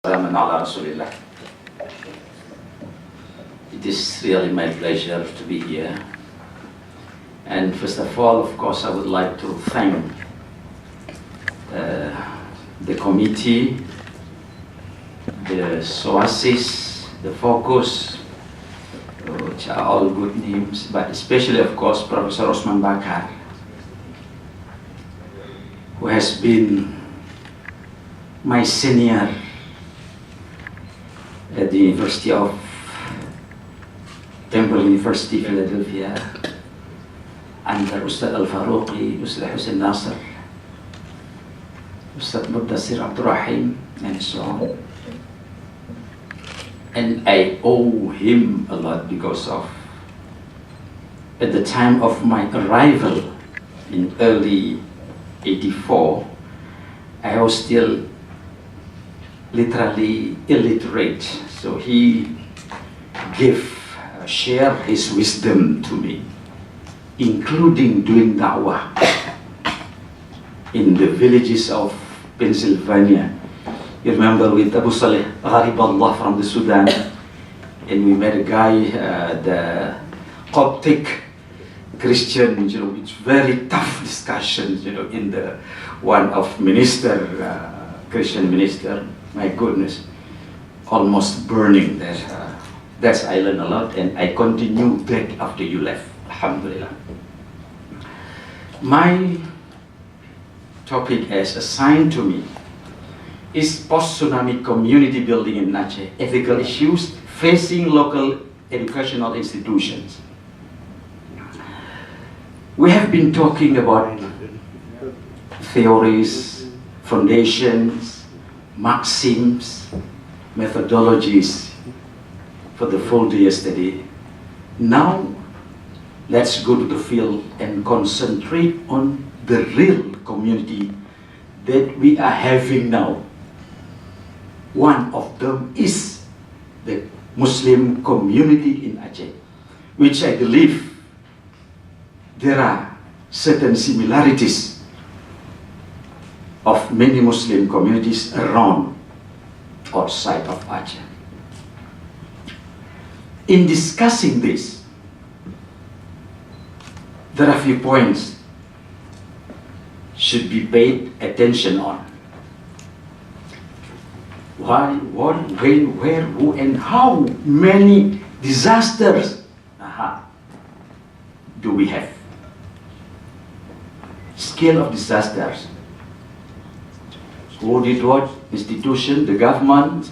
Salaman ala Rasulillah. It is really my pleasure to be here. And first of all, of course, I would like to thank the committee, the SOASIS, the Focus, which are all good names, but especially, of course, Professor Osman Bakar, who has been my senior at the University of Temple University, Philadelphia, under Ustad Al-Faruqi, Ustad Hussein Nasr, Ustad Mudassir Abdul Rahim, and so on. And I owe him a lot because of, at the time of my arrival in early '84, I was still literally illiterate. So he shared his wisdom to me, including doing da'wah in the villages of Pennsylvania. You remember with Abu Saleh Gharibullah from the Sudan, and we met a guy, the Coptic Christian, it's very tough discussions, in the one of Christian minister, my goodness, almost burning that. That's I learned a lot, and I continued back after you left, alhamdulillah. My topic as assigned to me is post-tsunami community building in Aceh, ethical issues facing local educational institutions. We have been talking about theories, foundations, maxims, methodologies for the full day yesterday. Now, let's go to the field and concentrate on the real community that we are having now. One of them is the Muslim community in Aceh, which I believe there are certain similarities of many Muslim communities around outside of Aceh. In discussing this, there are a few points should be paid attention on. Why, what, when, where, who, and how many disasters do we have? Scale of disasters. Who did what? Institution, the government,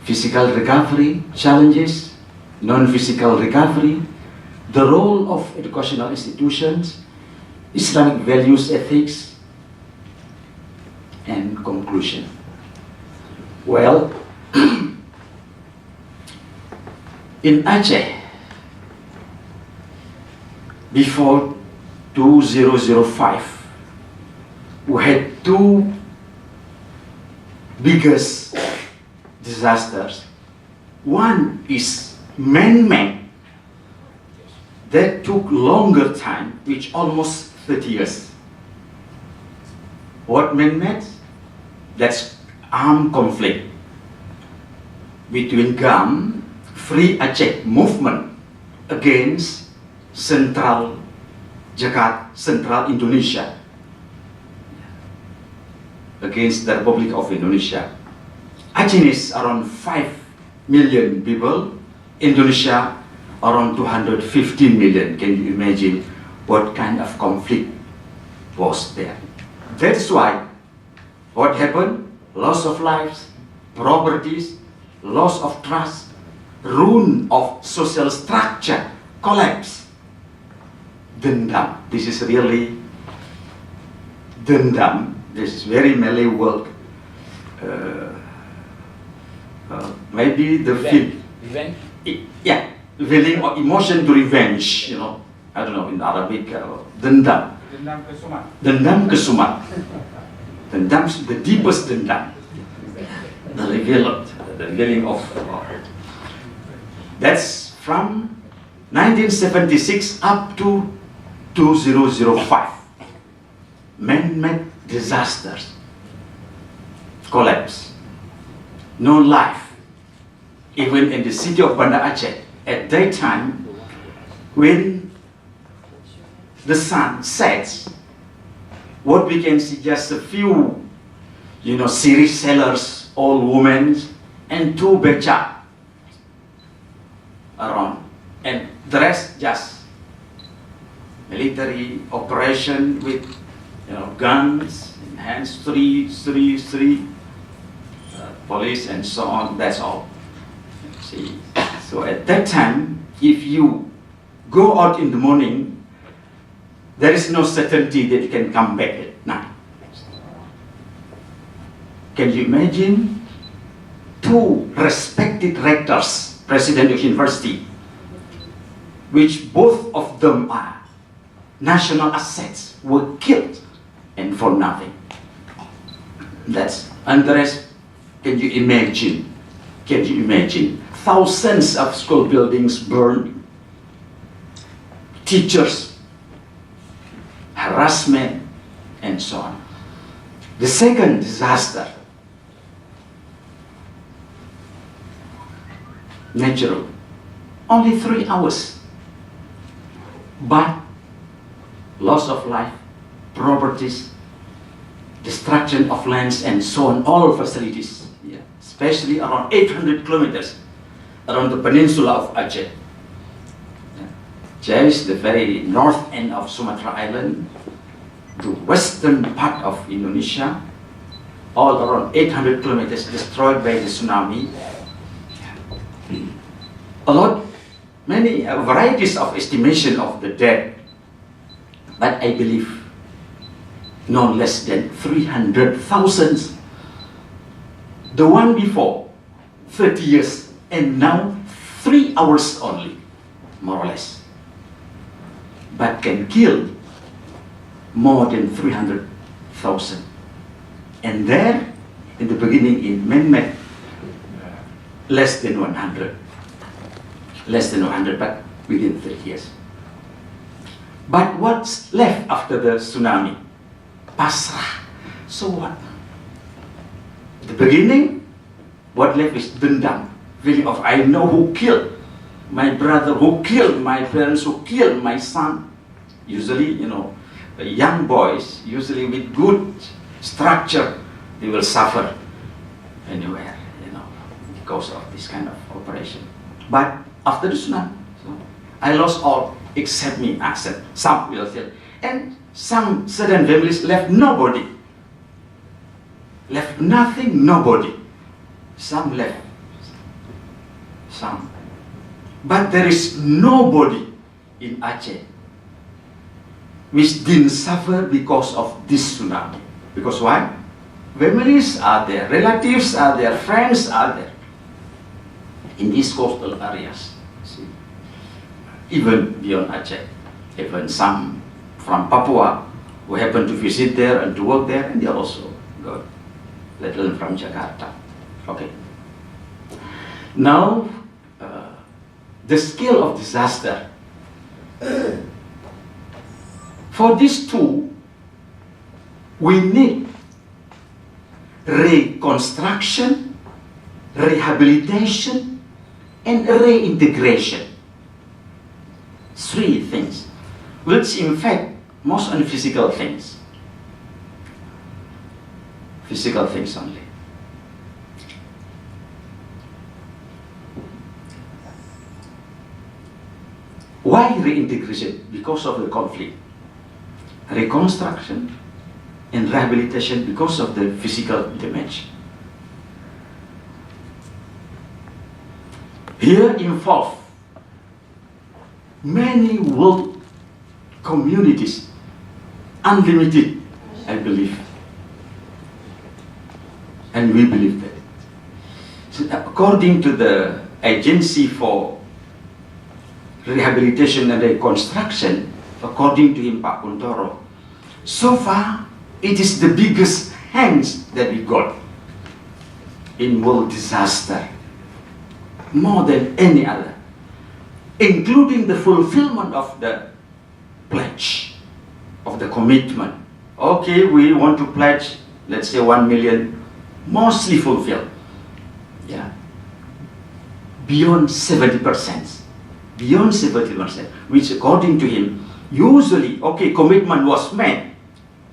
physical recovery, challenges, non-physical recovery, the role of educational institutions, Islamic values, ethics, and conclusion. Well, in Aceh, before 2005, we had two biggest disasters. One is man-made, that took longer time, which almost 30 years. What man-made? That's armed conflict between GAM, Free Aceh movement, against Central Jakarta, Central Indonesia, against the Republic of Indonesia. Aceh is around 5 million people, Indonesia around 250 million. Can you imagine what kind of conflict was there? That's why what happened? Loss of lives, properties, loss of trust, ruin of social structure, collapse. Dendam. This is really dendam. This is very Malay word. Maybe the revenge? Yeah, feeling or emotion to revenge, I don't know, in Arabic, dendam. Dendam kesumat. Dendam kesumat. Dendam, the deepest dendam. The revealing of. That's from 1976 up to 2005. Man-made disasters. collapse. No life. Even in the city of Banda Aceh, at that time, when the sun sets, what we can see just a few, series sellers, old women, and 2 beca around, and the rest just military operation with, guns in hands, three, police and so on. That's all. See, so at that time, if you go out in the morning, there is no certainty that you can come back at night. Can you imagine 2 respected rectors, president of university, which both of them are national assets, were killed and for nothing? And the rest, can you imagine? Can you imagine? Thousands of school buildings burned, teachers, harassment, and so on. The second disaster, natural, only 3 hours, but loss of life, properties, destruction of lands, and so on, all facilities, especially around 800 kilometers around the peninsula of Aceh. Aceh is the very north end of Sumatra Island, the western part of Indonesia, all around 800 kilometers destroyed by the tsunami. Many varieties of estimation of the dead, but I believe no less than 300,000. The one before, 30 years, and now 3 hours only, more or less. But can kill more than 300,000. And there, in the beginning, in man-made, less than 100. Less than 100, but within 3 years. But what's left after the tsunami? Pasrah. So what? At the beginning, what left is dendam. Feeling of, I know who killed my brother, who killed my parents, who killed my son. Usually, young boys, usually with good structure, they will suffer anywhere, because of this kind of operation. But after the tsunami, I lost all except me, except some will still. And some certain families left nobody. Left nothing, nobody. Some left. Some. But there is nobody in Aceh which didn't suffer because of this tsunami. Because why? Families are there, relatives are there, friends are there. In these coastal areas. See? Even beyond Aceh. Even some from Papua who happen to visit there and to work there, and they also go, let alone from Jakarta. Okay. Now, the scale of disaster. For these two, we need reconstruction, rehabilitation, and reintegration. 3 things, which in fact, most on physical things. Physical things only. Why reintegration? Because of the conflict. Reconstruction and rehabilitation because of the physical damage. Here involve many world communities, unlimited, I believe. And we believe that. So according to the Agency for Rehabilitation and Reconstruction, according to him, Pak Kuntoro, so far it is the biggest hands that we got in world disaster, more than any other, including the fulfillment of the pledge, of the commitment. Okay, we want to pledge, let's say $1 million mostly fulfilled. Yeah. Beyond 70%. Beyond 70%, which according to him, usually, okay, commitment was made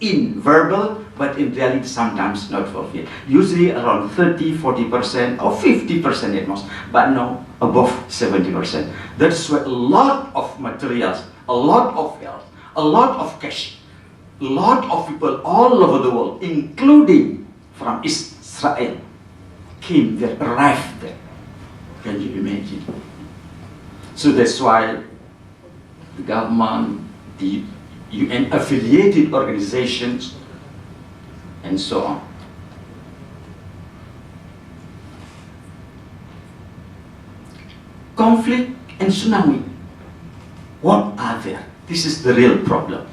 in verbal, but in reality sometimes not fulfilled. Usually around 30, 40% or 50% at most, but no, above 70%. That's why a lot of materials, a lot of health, a lot of cash, a lot of people all over the world, including from Israel, came there, arrived there. Can you imagine? So that's why the government, the UN affiliated organizations, and so on. Conflict and tsunami, what are there? This is the real problem.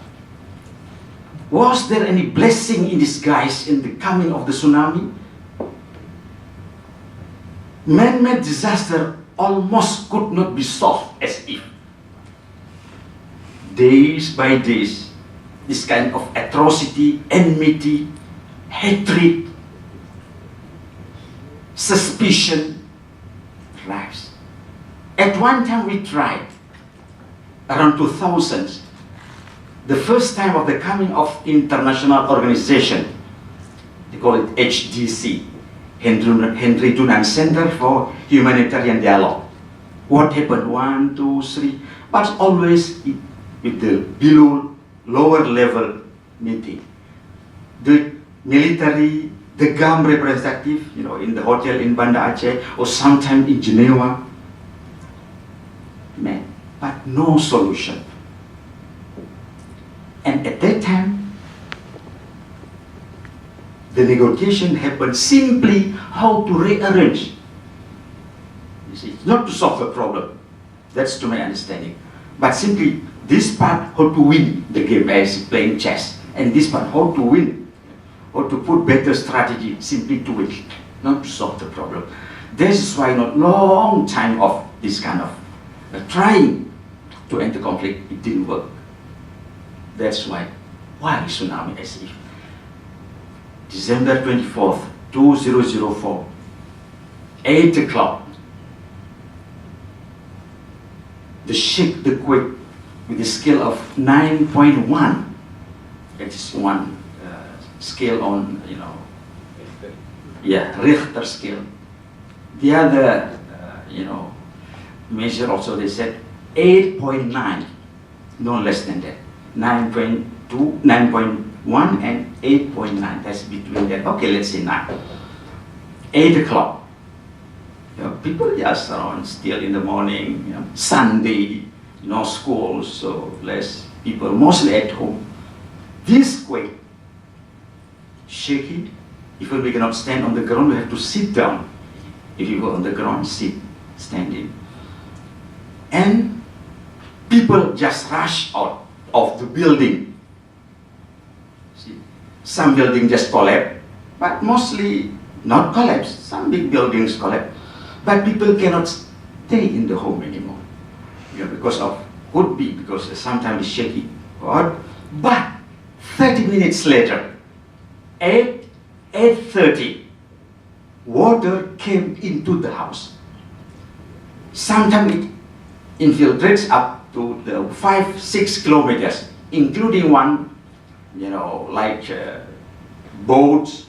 Was there any blessing in disguise in the coming of the tsunami? Man-made disaster almost could not be solved as if. Days by days, this kind of atrocity, enmity, hatred, suspicion rise. At one time we tried, around 2000, the first time of the coming of international organization, they call it HDC, Henry Dunant Center for Humanitarian Dialogue. What happened? 1, 2, 3, but always with the below, lower level meeting. The military, the GAM representative, in the hotel in Banda Aceh, or sometime in Geneva, met, but no solution. And at that time, the negotiation happened simply how to rearrange. You see, not to solve the problem. That's to my understanding. But simply this part how to win the game as playing chess. And this part how to win. Or to put better strategy simply to win. Not to solve the problem. This is why not long time of this kind of trying to end the conflict, it didn't work. That's why tsunami as if. December 24th, 2004, 8 o'clock. The quake with a scale of 9.1. That is one scale on, Rector scale. The other, measure also they said 8.9, no less than that. 9.2, 9.1 and 8.9, that's between that. Okay, let's say 9. 8 o'clock. People just around still in the morning, Sunday, no school, so less people, mostly at home. This quake, shaky, even we cannot stand on the ground, we have to sit down. If you go on the ground, sit, standing. And people just rush out of the building. See, some buildings just collapse, but mostly not collapse. Some big buildings collapse, but people cannot stay in the home anymore. Because of, could be because sometimes it's shaky. But 30 minutes later, 8:30, water came into the house. Sometimes it infiltrates up to the 5-6 kilometers, including one, boats,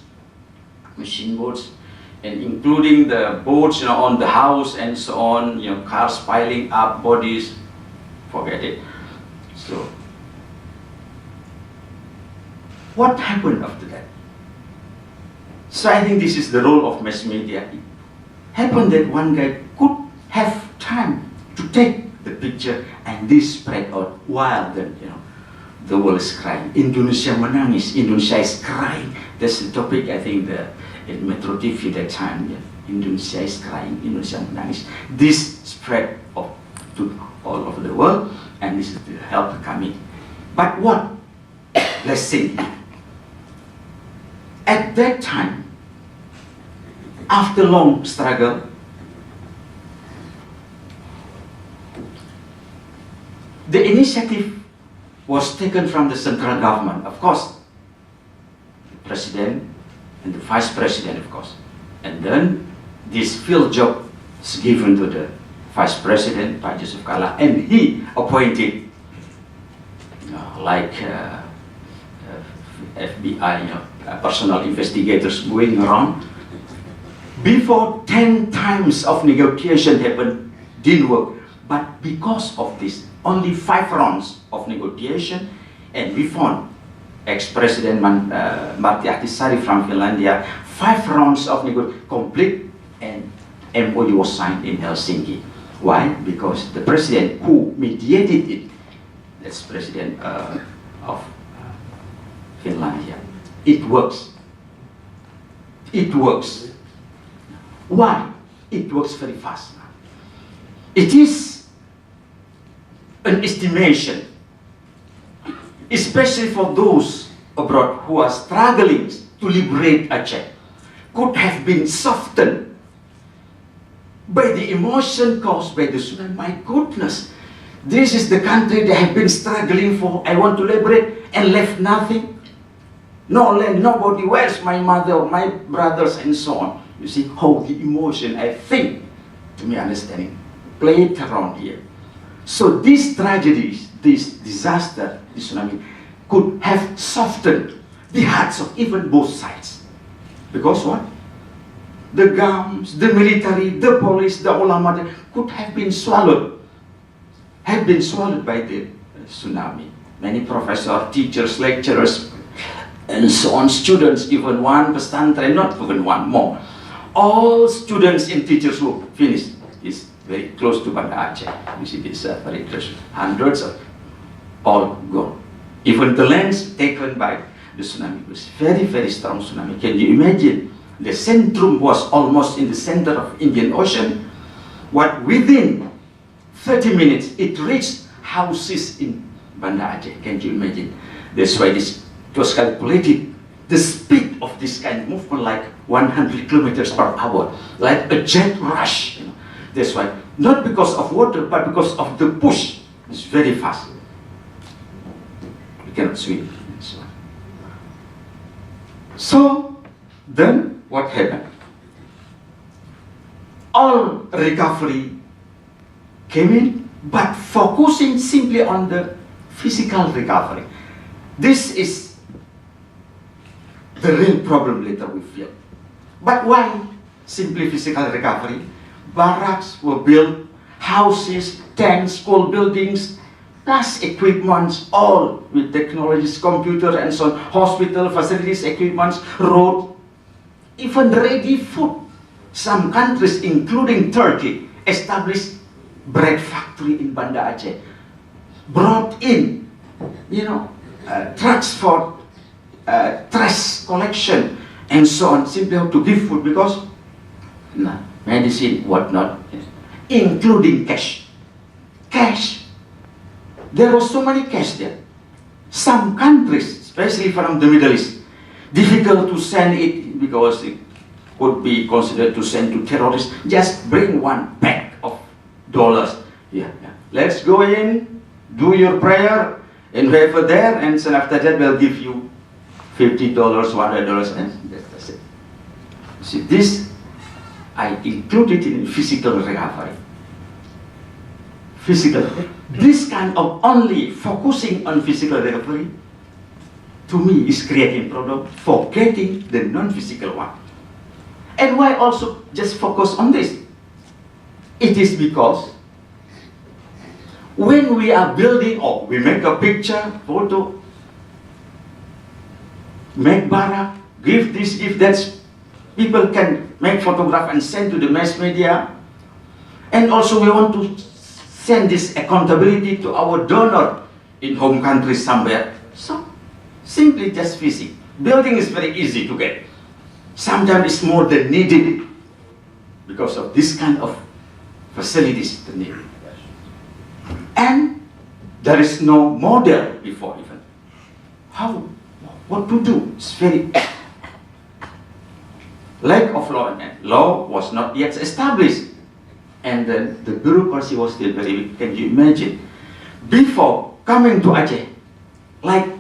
machine boats, and including the boats, on the house and so on, cars piling up, bodies, forget it. So, what happened after that? So I think this is the role of mass media. It happened that one guy could have time to take the picture and this spread out while then, the world is crying. Indonesia menangis, Indonesia is crying. That's the topic, I think, in Metro TV that time. Indonesia is crying, Indonesia menangis. This spread to all over the world, and this is the help coming. But what blessing? At that time, after long struggle, the initiative was taken from the central government. Of course, the president and the vice president, of course. And then this field job is given to the vice president, Pak Yusuf Kala, and he appointed FBI, personal investigators going around. Before 10 times of negotiation happened, didn't work. But because of this, only 5 rounds of negotiation, and we found ex-president Martti Ahtisaari from Finlandia, 5 rounds of negotiation complete, and MOU was signed in Helsinki. Why? Because the president who mediated it, that's president of Finlandia. It works. It works. Why? It works very fast. It is an estimation, especially for those abroad who are struggling to liberate Aceh, could have been softened by the emotion caused by the tsunami. My goodness, this is the country they have been struggling for. I want to liberate and left nothing. No land, nobody. Where's my mother, my brothers, and so on. You see how the emotion, I think, to me understanding, played around here. So these tragedies, this disaster, this tsunami, could have softened the hearts of even both sides. Because what? The governments, the military, the police, the ulama could have been swallowed. Had been swallowed by the tsunami. Many professors, teachers, lecturers, and so on, students, even one pesantren, not even one more. All students and teachers who finished is very close to Banda Aceh. You see this very close. Hundreds of all gone. Even the lands taken by the tsunami. It was very, very strong tsunami. Can you imagine? The centrum was almost in the center of Indian Ocean. What within 30 minutes it reached houses in Banda Aceh. Can you imagine? That's why it was calculated the speed of this kind of movement like 100 kilometers per hour, like a jet rush. That's why, not because of water, but because of the push. It's very fast. You cannot swim. So then what happened? All recovery came in, but focusing simply on the physical recovery. This is the real problem later we feel. But why simply physical recovery? Barracks were built, houses, tanks, school buildings, plus equipments, all with technologies, computers and so on, hospital facilities, equipments, road, even ready food. Some countries, including Turkey, established bread factory in Banda Aceh, brought in, trucks for trash collection and so on, simply how to give food because medicine, whatnot, including cash. Cash. There was so many cash there. Some countries, especially from the Middle East, difficult to send it because it could be considered to send to terrorists. Just bring one pack of dollars. Yeah. Let's go in, do your prayer, and whoever there, and then after that we'll give you $50, $100, and that's it. See, this I included in physical recovery. This kind of only focusing on physical recovery, to me, is creating problem, forgetting the non-physical one. And why also just focus on this? It is because when we are building, or we make a picture, photo, make barak, give this, give that, people can make photograph and send to the mass media. And also we want to send this accountability to our donor in home country somewhere. So, simply just visit. Building is very easy to get. Sometimes it's more than needed because of this kind of facilities that need. And there is no model before even. How? What to do? It's very lack of law, and law was not yet established. And then the bureaucracy was still very weak. Can you imagine? Before coming to Aceh, like,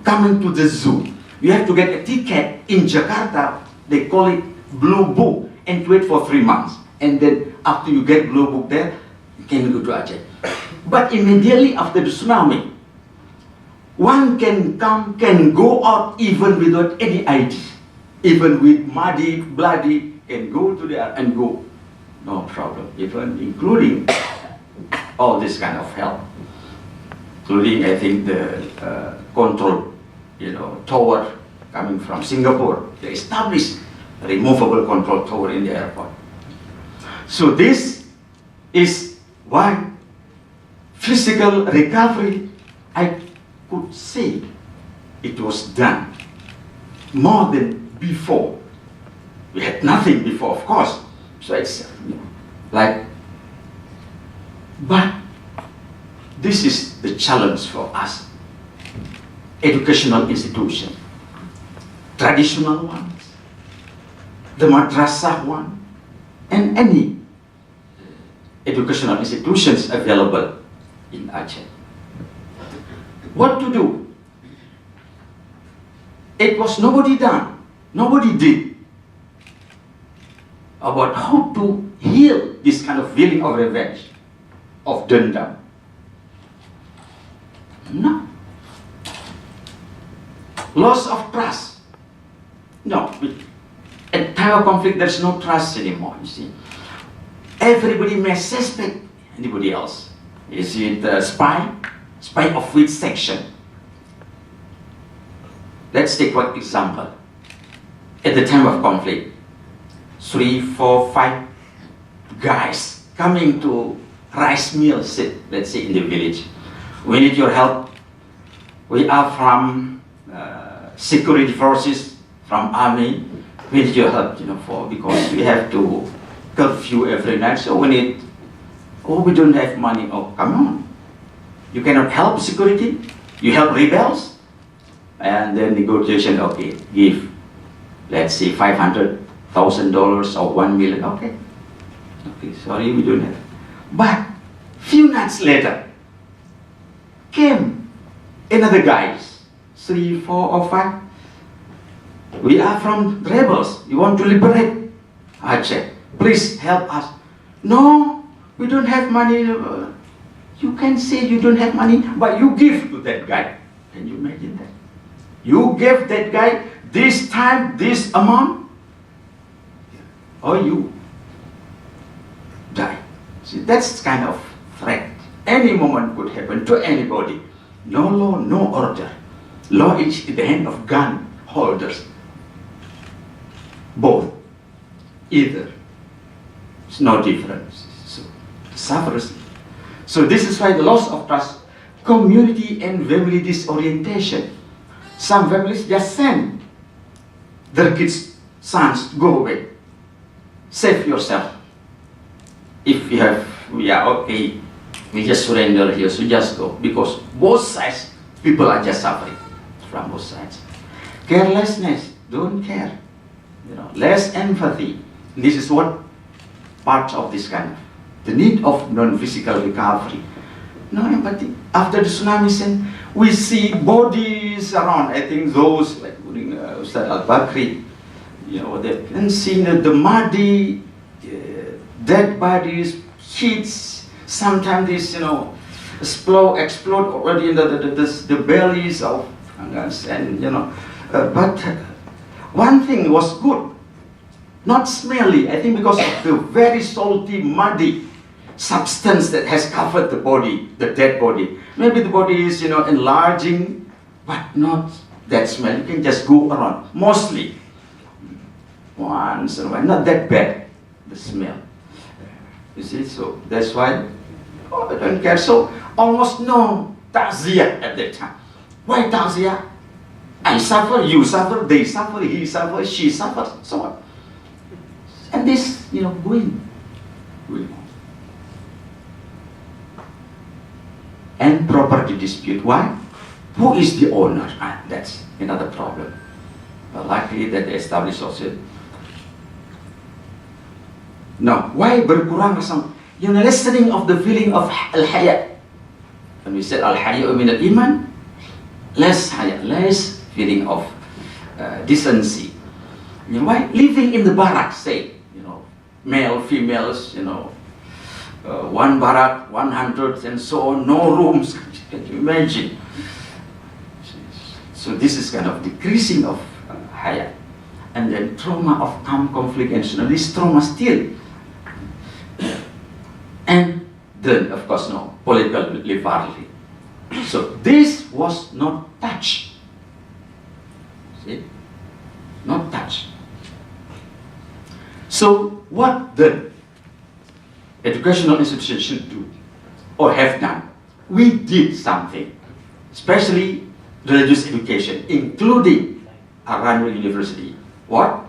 coming to the zoo, You have to get a ticket in Jakarta, they call it Blue Book, and wait for 3 months. And then after you get Blue Book there, you can go to Aceh. But immediately after the tsunami, one can come, can go out even without any ID. Even with muddy, bloody, can go to there and go. No problem, even including all this kind of help. Including, I think, the control, tower coming from Singapore. They established a removable control tower in the airport. So this is why physical recovery, I could say, it was done more than before. We had nothing before, of course. So it's like, but this is the challenge for us. Educational institutions, traditional ones, the madrasah one, and any educational institutions available in Aceh. What to do? It was nobody done, nobody did about how to heal this kind of feeling of revenge, of dendam. No. Loss of trust. No. At time of conflict, there's no trust anymore, you see. Everybody may suspect anybody else. Is it a spy? Spy of which section? Let's take one example. At the time of conflict, 3, 4, 5 guys coming to rice mill, let's say in the village. We need your help. We are from security forces, from army. We need your help, because we have to curfew every night. So we need. Oh, we don't have money. Oh, come on. You cannot help security. You help rebels. And then negotiation. Okay, give. Let's say $500,000 or $1 million. Okay. Okay, sorry, we don't have. But few nights later, came another guys, 3, 4, or 5. We are from rebels. You want to liberate Aceh. Please help us. No, we don't have money. You can say you don't have money, but you give to that guy. Can you imagine that? You gave that guy this time, this amount, or you die. See, that's kind of threat. Any moment could happen to anybody. No law, no order. Law is in the hand of gun holders. Both. Either. It's no difference. So, suffers. So this is why the loss of trust, community and family disorientation. Some families just send their kids, sons, go away. Save yourself. If you have, okay, we just surrender here, so just go. Because both sides, people are just suffering from both sides. Carelessness, don't care. Less empathy. This is what part of this kind of, the need of non-physical recovery. No empathy. After the tsunami, we see bodies around. I think those, like Ustad Al-Bakri, and seeing the muddy, dead bodies, kids, sometimes this, explode already in the bellies of us, and but one thing was good, not smelly. I think because of the very salty, muddy substance that has covered the body, the dead body. Maybe the body is, enlarging, but not that smell. You can just go around, mostly once in a while, not that bad, the smell. You see, so that's why, I don't care. So almost no ta'ziyah at that time. Why ta'ziyah? I suffer, you suffer, they suffer, he suffers, she suffers, so on. And this, going on. And property dispute. Why? Who is the owner? That's another problem. But luckily that they established also. Now, why berkurang rasa? Lessening of the feeling of al-haya. When we said al-haya min al-iman, less haya, less feeling of decency. You know, why living in the barracks, say, you know, male, females, you know, one barrack, 100 and so on, no rooms. Can you imagine? So this is kind of decreasing of haya. And then trauma of armed conflict and so on. This trauma still. And then, of course, no, political liberty. So this was not touched. See? Not touched. So what the educational institution should do or have done? We did something, especially religious education, including al-Raniri University. What?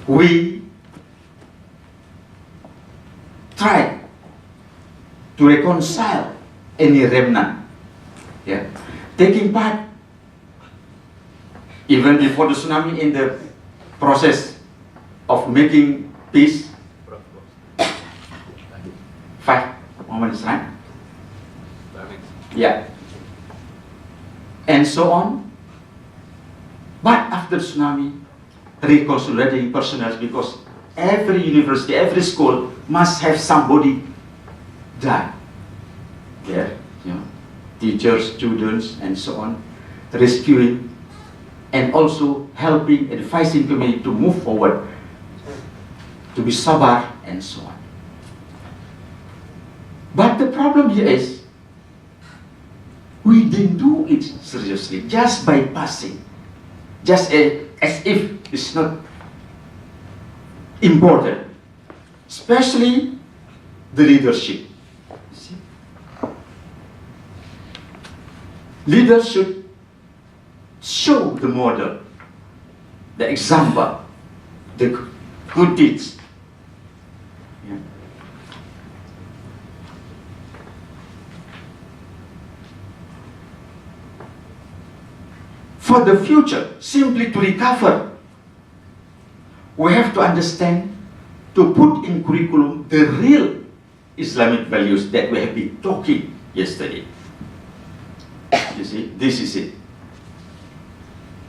We tried to reconcile any remnant, yeah, taking part even before the tsunami in the process of making peace. 5 moments, right? Yeah. And so on. But after the tsunami, reconciliating personnel, because every university, every school must have somebody die there, you know, teachers, students, and so on, rescuing, and also helping, advising community to move forward, to be sabar, and so on. But the problem here is, we didn't do it seriously, just by passing, just as if it's not important, especially the leadership. See? Leaders should show the model, the example, the good deeds. Yeah. For the future, simply to recover, we have to understand, to put in curriculum the real Islamic values that we have been talking yesterday. You see, this is it.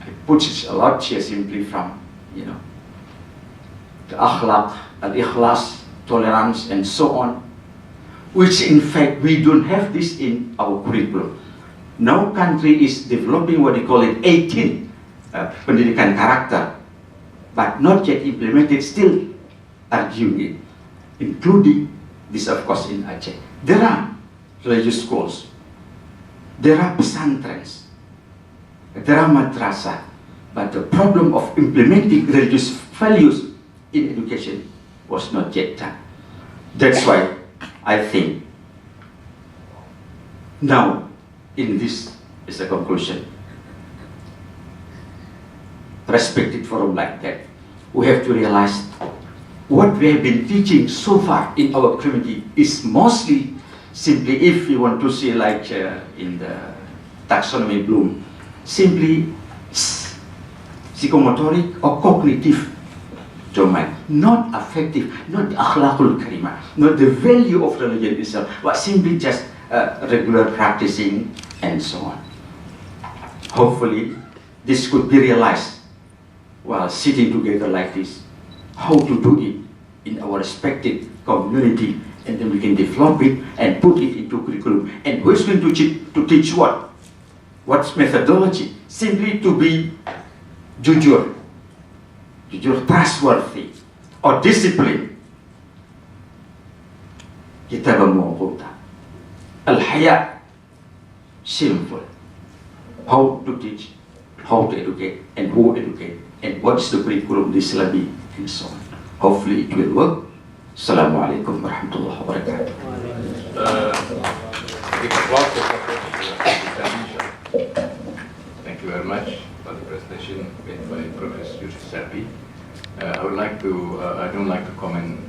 I put it a lot here simply from, you know, the akhlaq, al-ikhlas, tolerance, and so on, which in fact we don't have this in our curriculum. No country is developing what they call it 18 pendidikan karakter, but not yet implemented, still arguing it, including this, of course, in Aceh. There are religious schools, there are pesantrens, there are madrasah, but the problem of implementing religious values in education was not yet done. That's why I think now, in this is a conclusion, respected forum like that, we have to realize what we have been teaching so far in our community is mostly simply, if you want to see like in the taxonomy bloom, simply psychomotoric or cognitive domain, not affective, not the akhlaqul karimah, not the value of religion itself, but simply just regular practicing and so on. Hopefully, this could be realized while sitting together like this, how to do it in our respective community, and then we can develop it and put it into curriculum. And who's going to teach what? What's methodology? Simply to be jujur, trustworthy, or discipline. Kita bermu'abudah. Al-haya, simple. How to teach, how to educate, and who educate, and what's the curriculum, the Islamic, and so on. Hopefully it will work. Assalamualaikum warahmatullahi wabarakatuh. Thank you very much for the presentation made by Professor Yusny Saby. I don't like to comment